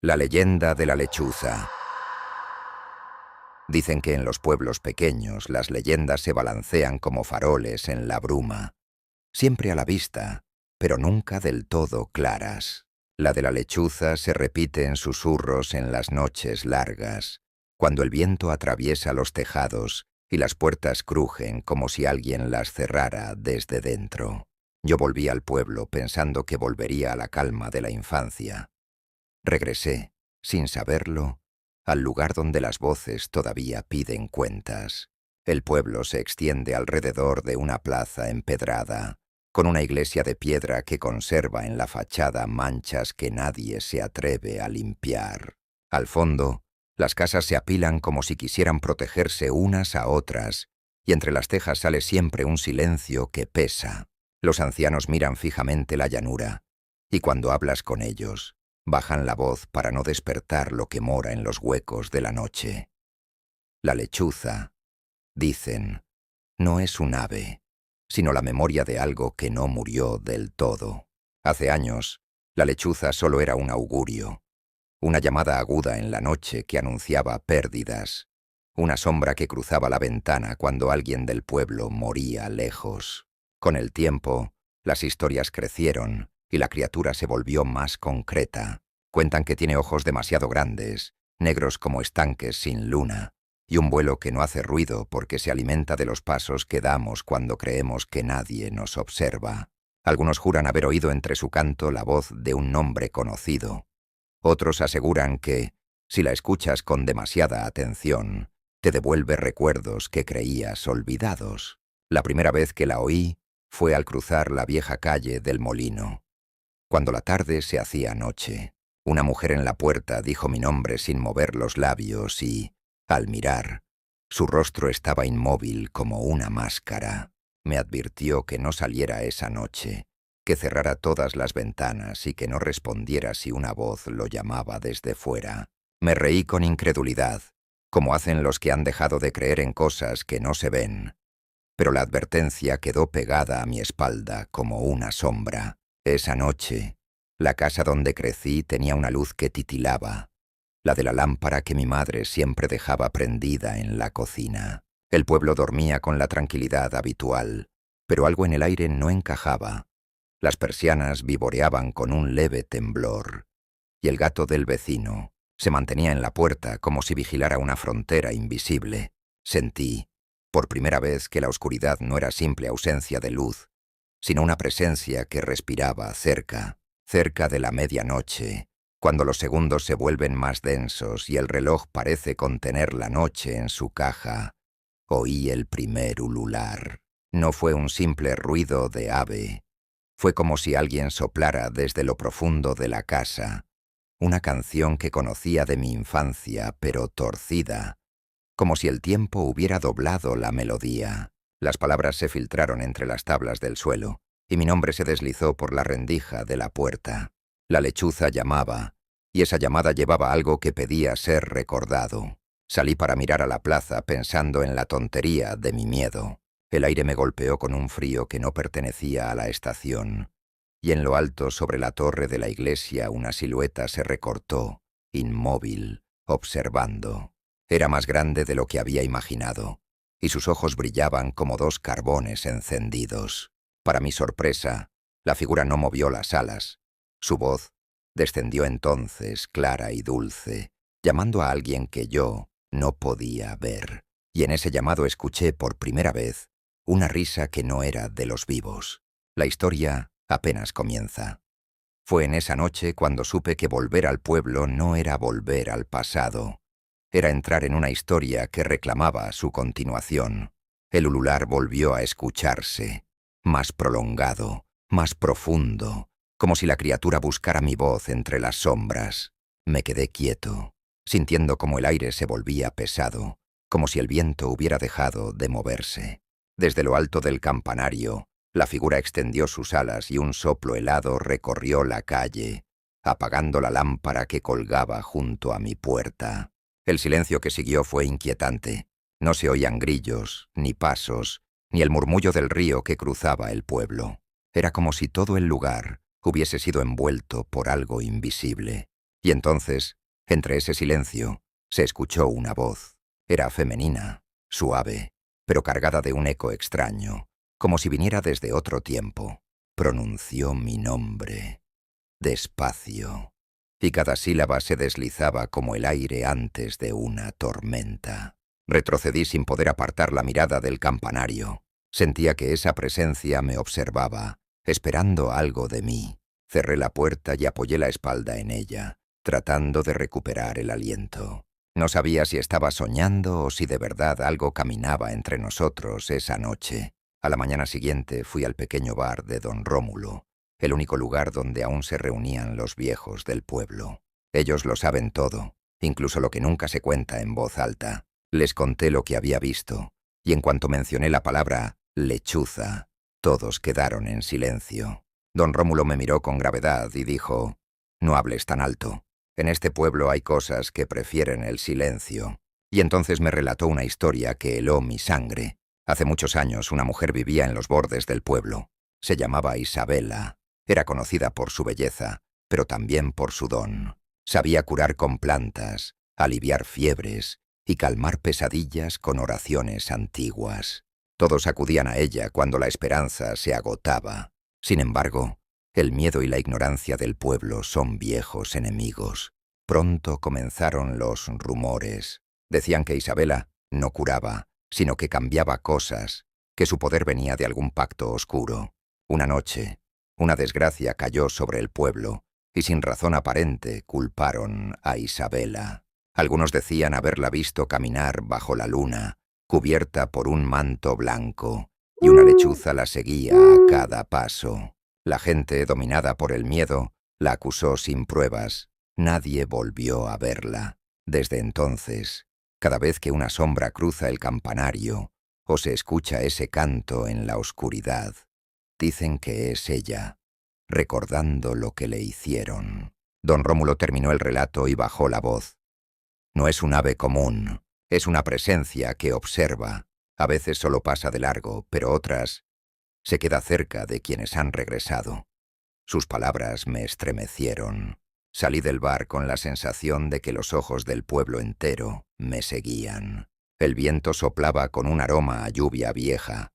La leyenda de la lechuza. Dicen que en los pueblos pequeños las leyendas se balancean como faroles en la bruma, siempre a la vista, pero nunca del todo claras. La de la lechuza se repite en susurros en las noches largas, cuando el viento atraviesa los tejados y las puertas crujen como si alguien las cerrara desde dentro. Yo volví al pueblo pensando que volvería a la calma de la infancia. Regresé, sin saberlo, al lugar donde las voces todavía piden cuentas. El pueblo se extiende alrededor de una plaza empedrada, con una iglesia de piedra que conserva en la fachada manchas que nadie se atreve a limpiar. Al fondo, las casas se apilan como si quisieran protegerse unas a otras, y entre las tejas sale siempre un silencio que pesa. Los ancianos miran fijamente la llanura, y cuando hablas con ellos, bajan la voz para no despertar lo que mora en los huecos de la noche. La lechuza, dicen, no es un ave, sino la memoria de algo que no murió del todo. Hace años, la lechuza solo era un augurio, una llamada aguda en la noche que anunciaba pérdidas, una sombra que cruzaba la ventana cuando alguien del pueblo moría lejos. Con el tiempo, las historias crecieron y la criatura se volvió más concreta. Cuentan que tiene ojos demasiado grandes, negros como estanques sin luna, y un vuelo que no hace ruido porque se alimenta de los pasos que damos cuando creemos que nadie nos observa. Algunos juran haber oído entre su canto la voz de un nombre conocido. Otros aseguran que, si la escuchas con demasiada atención, te devuelve recuerdos que creías olvidados. La primera vez que la oí fue al cruzar la vieja calle del Molino. Cuando la tarde se hacía noche, una mujer en la puerta dijo mi nombre sin mover los labios y, al mirar, su rostro estaba inmóvil como una máscara. Me advirtió que no saliera esa noche, que cerrara todas las ventanas y que no respondiera si una voz lo llamaba desde fuera. Me reí con incredulidad, como hacen los que han dejado de creer en cosas que no se ven. Pero la advertencia quedó pegada a mi espalda como una sombra. Esa noche, la casa donde crecí tenía una luz que titilaba, la de la lámpara que mi madre siempre dejaba prendida en la cocina. El pueblo dormía con la tranquilidad habitual, pero algo en el aire no encajaba. Las persianas vivoreaban con un leve temblor, y el gato del vecino se mantenía en la puerta como si vigilara una frontera invisible. Sentí, por primera vez, que la oscuridad no era simple ausencia de luz, sino una presencia que respiraba cerca de la medianoche, cuando los segundos se vuelven más densos y el reloj parece contener la noche en su caja. Oí el primer ulular. No fue un simple ruido de ave. Fue como si alguien soplara desde lo profundo de la casa, una canción que conocía de mi infancia, pero torcida, como si el tiempo hubiera doblado la melodía. Las palabras se filtraron entre las tablas del suelo, y mi nombre se deslizó por la rendija de la puerta. La lechuza llamaba, y esa llamada llevaba algo que pedía ser recordado. Salí para mirar a la plaza pensando en la tontería de mi miedo. El aire me golpeó con un frío que no pertenecía a la estación, y en lo alto sobre la torre de la iglesia una silueta se recortó, inmóvil, observando. Era más grande de lo que había imaginado, y sus ojos brillaban como dos carbones encendidos. Para mi sorpresa, la figura no movió las alas. Su voz descendió entonces, clara y dulce, llamando a alguien que yo no podía ver. Y en ese llamado escuché por primera vez una risa que no era de los vivos. La historia apenas comienza. Fue en esa noche cuando supe que volver al pueblo no era volver al pasado. Era entrar en una historia que reclamaba su continuación. El ulular volvió a escucharse, más prolongado, más profundo, como si la criatura buscara mi voz entre las sombras. Me quedé quieto, sintiendo como el aire se volvía pesado, como si el viento hubiera dejado de moverse. Desde lo alto del campanario, la figura extendió sus alas y un soplo helado recorrió la calle, apagando la lámpara que colgaba junto a mi puerta. El silencio que siguió fue inquietante. No se oían grillos, ni pasos, ni el murmullo del río que cruzaba el pueblo. Era como si todo el lugar hubiese sido envuelto por algo invisible. Y entonces, entre ese silencio, se escuchó una voz. Era femenina, suave, pero cargada de un eco extraño, como si viniera desde otro tiempo. Pronunció mi nombre, despacio, y cada sílaba se deslizaba como el aire antes de una tormenta. Retrocedí sin poder apartar la mirada del campanario. Sentía que esa presencia me observaba, esperando algo de mí. Cerré la puerta y apoyé la espalda en ella, tratando de recuperar el aliento. No sabía si estaba soñando o si de verdad algo caminaba entre nosotros esa noche. A la mañana siguiente fui al pequeño bar de don Rómulo, el único lugar donde aún se reunían los viejos del pueblo. Ellos lo saben todo, incluso lo que nunca se cuenta en voz alta. Les conté lo que había visto, y en cuanto mencioné la palabra lechuza, todos quedaron en silencio. Don Rómulo me miró con gravedad y dijo: «No hables tan alto. En este pueblo hay cosas que prefieren el silencio». Y entonces me relató una historia que heló mi sangre. Hace muchos años una mujer vivía en los bordes del pueblo. Se llamaba Isabela. Era conocida por su belleza, pero también por su don. Sabía curar con plantas, aliviar fiebres y calmar pesadillas con oraciones antiguas. Todos acudían a ella cuando la esperanza se agotaba. Sin embargo, el miedo y la ignorancia del pueblo son viejos enemigos. Pronto comenzaron los rumores. Decían que Isabela no curaba, sino que cambiaba cosas, que su poder venía de algún pacto oscuro. Una noche, una desgracia cayó sobre el pueblo, y sin razón aparente culparon a Isabela. Algunos decían haberla visto caminar bajo la luna, cubierta por un manto blanco, y una lechuza la seguía a cada paso. La gente, dominada por el miedo, la acusó sin pruebas. Nadie volvió a verla. Desde entonces, cada vez que una sombra cruza el campanario o se escucha ese canto en la oscuridad, dicen que es ella, recordando lo que le hicieron. Don Rómulo terminó el relato y bajó la voz. No es un ave común, es una presencia que observa. A veces solo pasa de largo, pero otras se queda cerca de quienes han regresado. Sus palabras me estremecieron. Salí del bar con la sensación de que los ojos del pueblo entero me seguían. El viento soplaba con un aroma a lluvia vieja,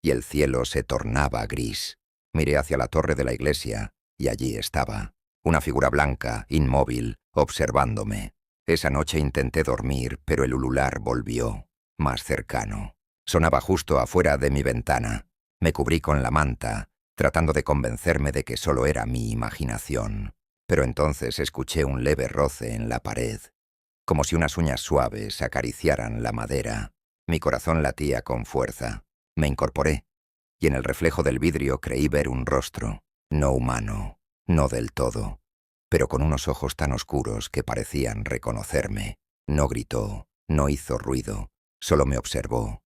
y el cielo se tornaba gris. Miré hacia la torre de la iglesia, y allí estaba, una figura blanca, inmóvil, observándome. Esa noche intenté dormir, pero el ulular volvió, más cercano. Sonaba justo afuera de mi ventana. Me cubrí con la manta, tratando de convencerme de que solo era mi imaginación. Pero entonces escuché un leve roce en la pared, como si unas uñas suaves acariciaran la madera. Mi corazón latía con fuerza. Me incorporé, y en el reflejo del vidrio creí ver un rostro, no humano, no del todo, pero con unos ojos tan oscuros que parecían reconocerme. No gritó, no hizo ruido, solo me observó,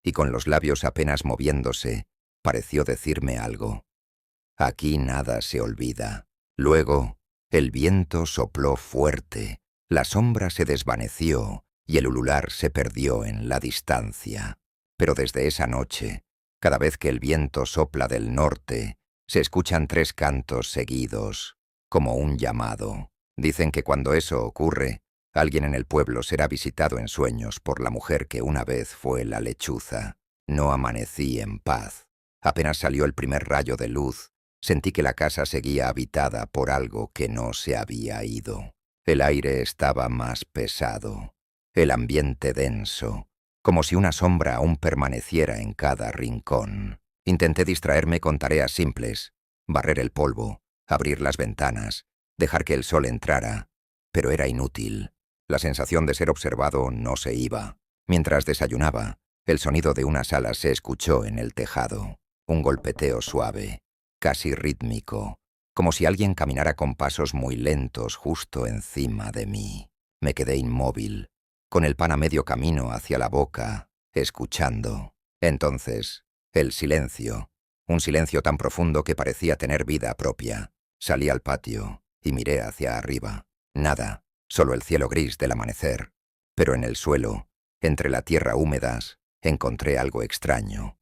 y con los labios apenas moviéndose, pareció decirme algo. Aquí nada se olvida. Luego, el viento sopló fuerte, la sombra se desvaneció y el ulular se perdió en la distancia. Pero desde esa noche, cada vez que el viento sopla del norte, se escuchan 3 cantos seguidos, como un llamado. Dicen que cuando eso ocurre, alguien en el pueblo será visitado en sueños por la mujer que una vez fue la lechuza. No amanecí en paz. Apenas salió el primer rayo de luz, sentí que la casa seguía habitada por algo que no se había ido. El aire estaba más pesado, el ambiente denso, como si una sombra aún permaneciera en cada rincón. Intenté distraerme con tareas simples, barrer el polvo, abrir las ventanas, dejar que el sol entrara, pero era inútil. La sensación de ser observado no se iba. Mientras desayunaba, el sonido de unas alas se escuchó en el tejado, un golpeteo suave, casi rítmico, como si alguien caminara con pasos muy lentos justo encima de mí. Me quedé inmóvil, con el pan a medio camino hacia la boca, escuchando. Entonces, el silencio, un silencio tan profundo que parecía tener vida propia. Salí al patio y miré hacia arriba. Nada, solo el cielo gris del amanecer. Pero en el suelo, entre la tierra húmedas, encontré algo extraño.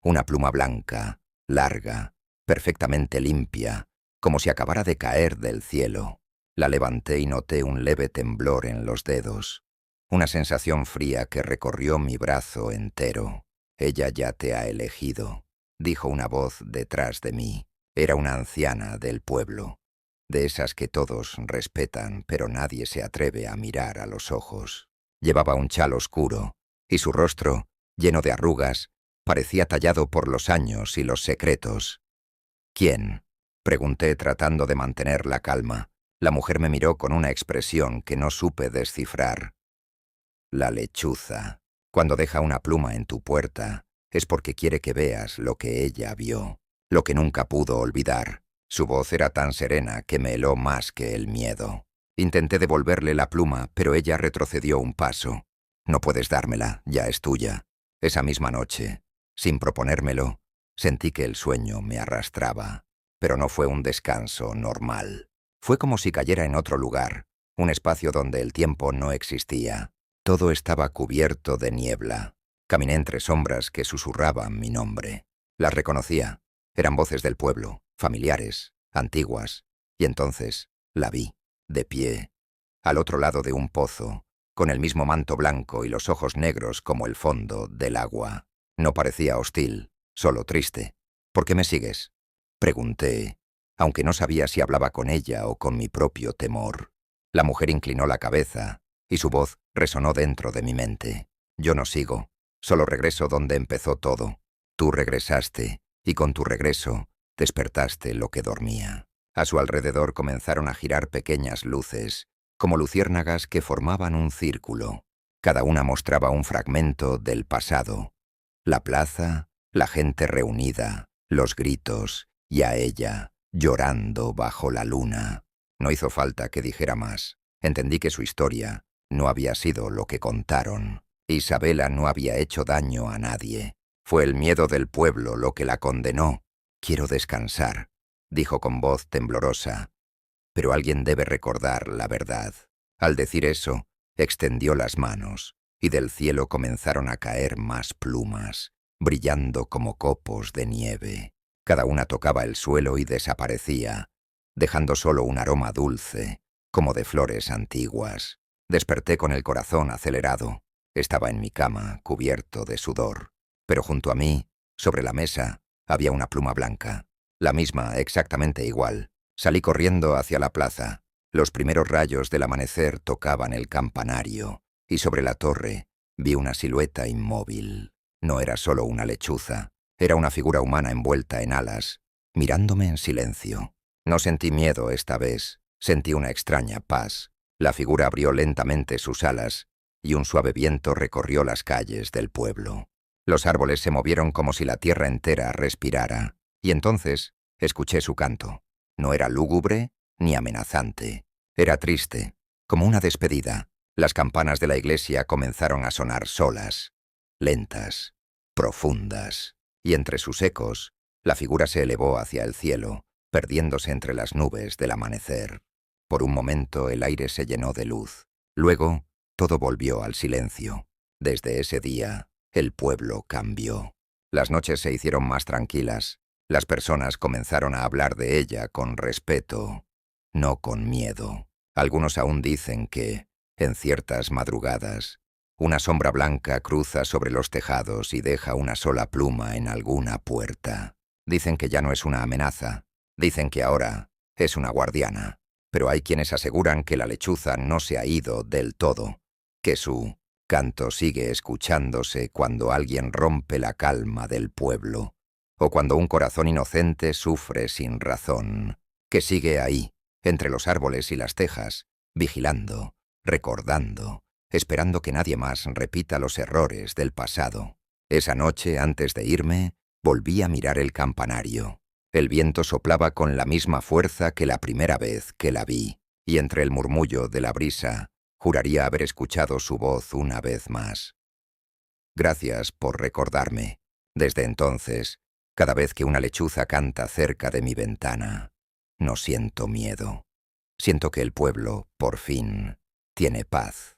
Una pluma blanca, larga, perfectamente limpia, como si acabara de caer del cielo. La levanté y noté un leve temblor en los dedos, una sensación fría que recorrió mi brazo entero. «Ella ya te ha elegido», dijo una voz detrás de mí. Era una anciana del pueblo, de esas que todos respetan, pero nadie se atreve a mirar a los ojos. Llevaba un chal oscuro, y su rostro, lleno de arrugas, parecía tallado por los años y los secretos. «¿Quién?», pregunté tratando de mantener la calma. La mujer me miró con una expresión que no supe descifrar. «La lechuza. Cuando deja una pluma en tu puerta, es porque quiere que veas lo que ella vio, lo que nunca pudo olvidar». Su voz era tan serena que me heló más que el miedo. Intenté devolverle la pluma, pero ella retrocedió un paso. «No puedes dármela, ya es tuya». Esa misma noche, sin proponérmelo, sentí que el sueño me arrastraba, pero no fue un descanso normal. Fue como si cayera en otro lugar, un espacio donde el tiempo no existía. Todo estaba cubierto de niebla. Caminé entre sombras que susurraban mi nombre. Las reconocía. Eran voces del pueblo, familiares, antiguas, y entonces la vi, de pie, al otro lado de un pozo, con el mismo manto blanco y los ojos negros como el fondo del agua. No parecía hostil, solo triste. «¿Por qué me sigues?», pregunté, aunque no sabía si hablaba con ella o con mi propio temor. La mujer inclinó la cabeza, y su voz resonó dentro de mi mente. «Yo no sigo, solo regreso donde empezó todo. Tú regresaste, y con tu regreso despertaste lo que dormía». A su alrededor comenzaron a girar pequeñas luces, como luciérnagas que formaban un círculo. Cada una mostraba un fragmento del pasado. La plaza, la gente reunida, los gritos, y a ella, llorando bajo la luna. No hizo falta que dijera más. Entendí que su historia no había sido lo que contaron. Isabela no había hecho daño a nadie. Fue el miedo del pueblo lo que la condenó. «Quiero descansar», dijo con voz temblorosa. «Pero alguien debe recordar la verdad». Al decir eso, extendió las manos, y del cielo comenzaron a caer más plumas, brillando como copos de nieve. Cada una tocaba el suelo y desaparecía, dejando solo un aroma dulce, como de flores antiguas. Desperté con el corazón acelerado. Estaba en mi cama, cubierto de sudor. Pero junto a mí, sobre la mesa, había una pluma blanca. La misma, exactamente igual. Salí corriendo hacia la plaza. Los primeros rayos del amanecer tocaban el campanario, y sobre la torre vi una silueta inmóvil. No era solo una lechuza, era una figura humana envuelta en alas, mirándome en silencio. No sentí miedo esta vez, sentí una extraña paz. La figura abrió lentamente sus alas, y un suave viento recorrió las calles del pueblo. Los árboles se movieron como si la tierra entera respirara, y entonces escuché su canto. No era lúgubre ni amenazante. Era triste, como una despedida. Las campanas de la iglesia comenzaron a sonar solas, lentas, profundas, y entre sus ecos, la figura se elevó hacia el cielo, perdiéndose entre las nubes del amanecer. Por un momento el aire se llenó de luz. Luego, todo volvió al silencio. Desde ese día, el pueblo cambió. Las noches se hicieron más tranquilas. Las personas comenzaron a hablar de ella con respeto, no con miedo. Algunos aún dicen que, en ciertas madrugadas, una sombra blanca cruza sobre los tejados y deja una sola pluma en alguna puerta. Dicen que ya no es una amenaza. Dicen que ahora es una guardiana. Pero hay quienes aseguran que la lechuza no se ha ido del todo, que su canto sigue escuchándose cuando alguien rompe la calma del pueblo, o cuando un corazón inocente sufre sin razón, que sigue ahí, entre los árboles y las tejas, vigilando, recordando, esperando que nadie más repita los errores del pasado. Esa noche, antes de irme, volví a mirar el campanario. El viento soplaba con la misma fuerza que la primera vez que la vi, y entre el murmullo de la brisa, juraría haber escuchado su voz una vez más. «Gracias por recordarme». Desde entonces, cada vez que una lechuza canta cerca de mi ventana, no siento miedo. Siento que el pueblo, por fin, tiene paz.